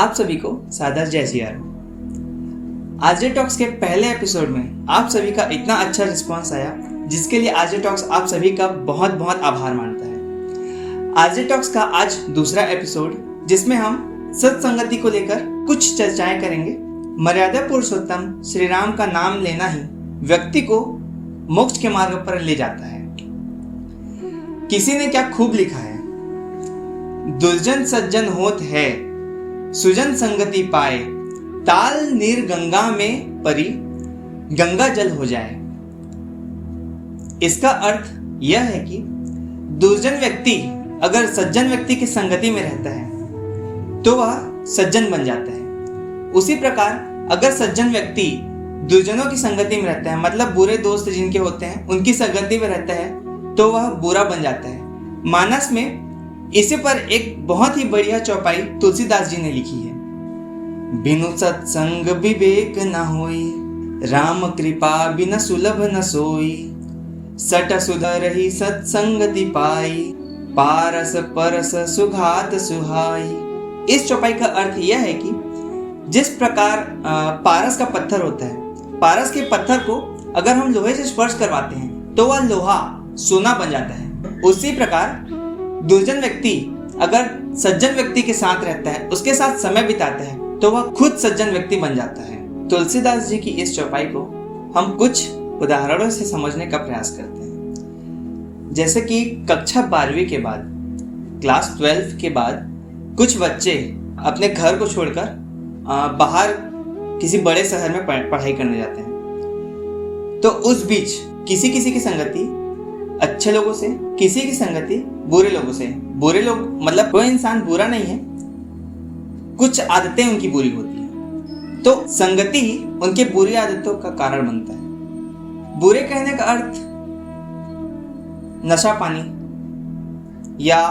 आप सभी को सादर जय सिया राम। आरजे टॉक्स के पहले एपिसोड में आप सभी का इतना अच्छा रिस्पांस आया, जिसके लिए आरजे टॉक्स आप सभी का बहुत बहुत आभार मानता है। आरजे टॉक्स का आज दूसरा एपिसोड, जिसमें हम सत्संगति को लेकर कुछ चर्चाएं करेंगे। मर्यादा पुरुषोत्तम श्री राम का नाम लेना ही व्यक्ति को मोक्ष के मार्ग पर ले जाता है। किसी ने क्या खूब लिखा है, दुर्जन सज्जन होत है, सुजन संगति पाए, ताल नीर गंगा में परी, गंगा जल हो जाए। इसका अर्थ यह है कि दुर्जन व्यक्ति अगर सज्जन व्यक्ति की संगति में रहता है तो वह सज्जन बन जाता है। उसी प्रकार अगर सज्जन व्यक्ति दुर्जनों की संगति में रहता है, मतलब बुरे दोस्त जिनके होते हैं उनकी संगति में रहता है, तो वह बुरा बन जाता है। मानस में इसी पर एक बहुत ही बढ़िया चौपाई तुलसीदास जी ने लिखी है। बिनु सत्संग विवेक न होई, राम कृपा बिन सुलभ न सोई, सट सुधरहि सत्संगति पाई, पारस परस सुघात सुहाई। इस चौपाई का अर्थ यह है कि जिस प्रकार पारस का पत्थर होता है, पारस के पत्थर को अगर हम लोहे से स्पर्श करवाते हैं तो वह लोहा सोना बन जाता है। उसी प्रकार दुर्जन व्यक्ति अगर सज्जन व्यक्ति के साथ रहता है, उसके साथ समय बिताता है, तो वह खुद सज्जन व्यक्ति बन जाता है। तुलसीदास जी की इस चौपाई को हम कुछ उदाहरणों से समझने का प्रयास करते हैं। जैसे कि कक्षा 12वीं के बाद, क्लास 12 के बाद कुछ बच्चे अपने घर को छोड़कर बाहर किसी बड़े शहर में पढ़ाई करने जाते हैं। तो उस बीच किसी किसी की संगति अच्छे लोगों से, किसी की संगति बुरे लोगों से। बुरे लोग मतलब कोई इंसान बुरा नहीं है, कुछ आदतें उनकी बुरी होती हैं, तो संगति ही उनके बुरी आदतों का कारण बनता है। बुरे कहने का अर्थ नशा पानी या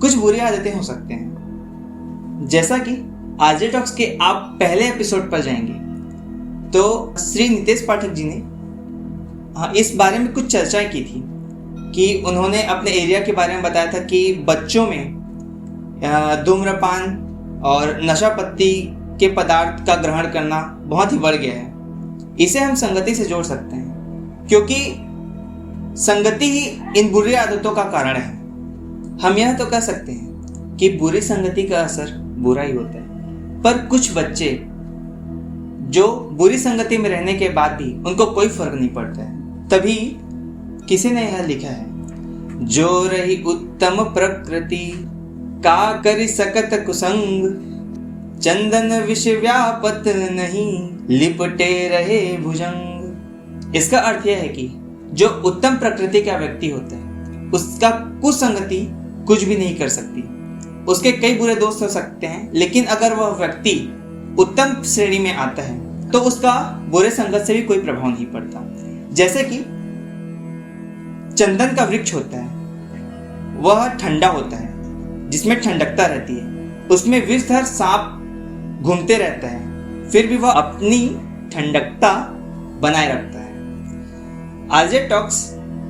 कुछ बुरी आदतें हो सकते हैं। जैसा कि आरजे टॉक्स के आप पहले एपिसोड पर जाएंगे तो श्री नितेश पाठक जी ने इस बारे में कुछ चर्चाएं की थी कि उन्होंने अपने एरिया के बारे में बताया था कि बच्चों में धूम्रपान और नशा पत्ती के पदार्थ का ग्रहण करना बहुत ही बढ़ गया है। इसे हम संगति से जोड़ सकते हैं, क्योंकि संगति ही इन बुरी आदतों का कारण है। हम यह तो कह सकते हैं कि बुरी संगति का असर बुरा ही होता है, पर कुछ बच्चे जो बुरी संगति में रहने के बाद भी उनको कोई फर्क नहीं पड़ता है। तभी किसी ने यह लिखा है, जो रही उत्तम प्रकृति, का करि सकत कुसंग, चंदन विष व्यापत नहीं, लिपटे रहे भुजंग। इसका अर्थ यह है कि जो उत्तम प्रकृति का व्यक्ति होता है, उसका कुसंगति कुछ भी नहीं कर सकती। उसके कई बुरे दोस्त हो सकते हैं, लेकिन अगर वह व्यक्ति उत्तम श्रेणी में आता है तो उसका बुरे संगत से भी कोई प्रभाव नहीं पड़ता। जैसे कि चंदन का वृक्ष होता है, वह ठंडा होता है, जिसमें ठंडकता रहती है, उसमें विषधर सांप घूमते रहता है, फिर भी वह अपनी ठंडकता बनाए रखता है। आरजे टॉक्स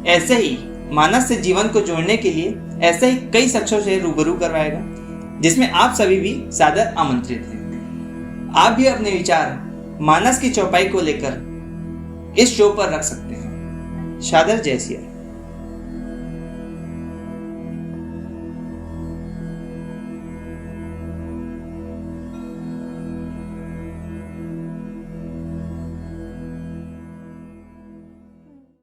ऐसे ही मानस से जीवन को जोड़ने के लिए ऐसे ही कई शख्सों से रूबरू करवाएगा, जिसमें आप सभी भी सादर आमंत्रित हैं। आप भी अपने विचार मानस की चौपाई को लेकर इस शो पर रख सकते हैं। सादर जय सिया।